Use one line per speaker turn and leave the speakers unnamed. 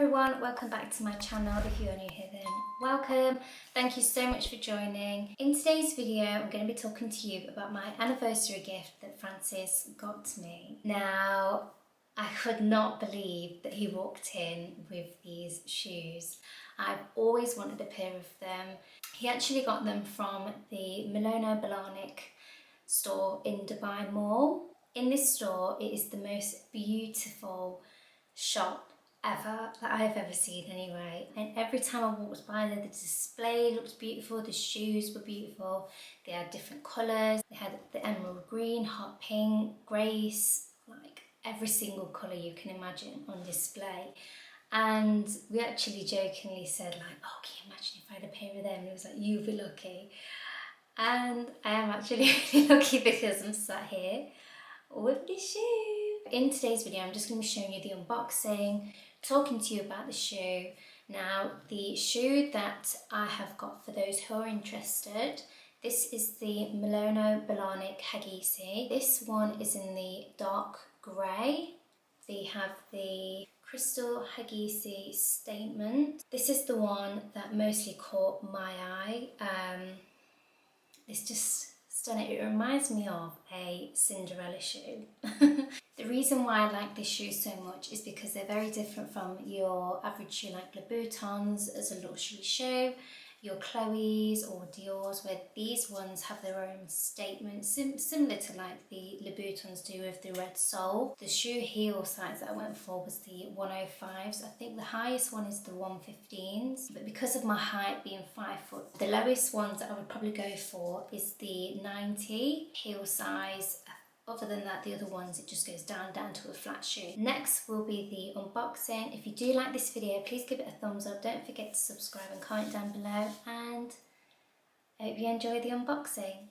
everyone, welcome back to my channel. If you are new here then welcome. Thank you so much for joining. In today's video I'm going to be talking to you about my anniversary gift that Francis got to me. Now I could not believe that he walked in with these shoes. I've always wanted a pair of them. He actually got them from the MANOLO BLAHNIK store in Dubai Mall. In this store it is the most beautiful shop ever that I've ever seen anyway, and every time I walked by there the display looked beautiful, the shoes were beautiful, they had different colours, they had the emerald green, hot pink, grace, like every single colour you can imagine on display. And we actually jokingly said like, oh, can you imagine if I had a pair of them? And it was like, you'll be lucky. And I am actually really lucky because I'm sat here with this shoe. In today's video I'm just going to be showing you the unboxing, talking to you about the shoe. Now the shoe that I have got, for those who are interested, this is the MANOLO BLAHNIK HANGISI. This one is in the dark grey. They have the crystal Hagisi statement. This is the one that mostly caught my eye. It's just stunning. It reminds me of a Cinderella shoe. The reason why I like this shoe so much is because they're very different from your average shoe like Louboutins as a luxury shoe, your Chloe's or Dior's, where these ones have their own statement, similar to like the Louboutins do with the red sole. The shoe heel size that I went for was the 105s. I think the highest one is the 115s, but because of my height being 5 foot, the lowest ones that I would probably go for is the 90 heel size. Other than that, the other ones, it just goes down to a flat shoe. Next will be the unboxing. If you do like this video, please give it a thumbs up. Don't forget to subscribe and comment down below, and I hope you enjoy the unboxing.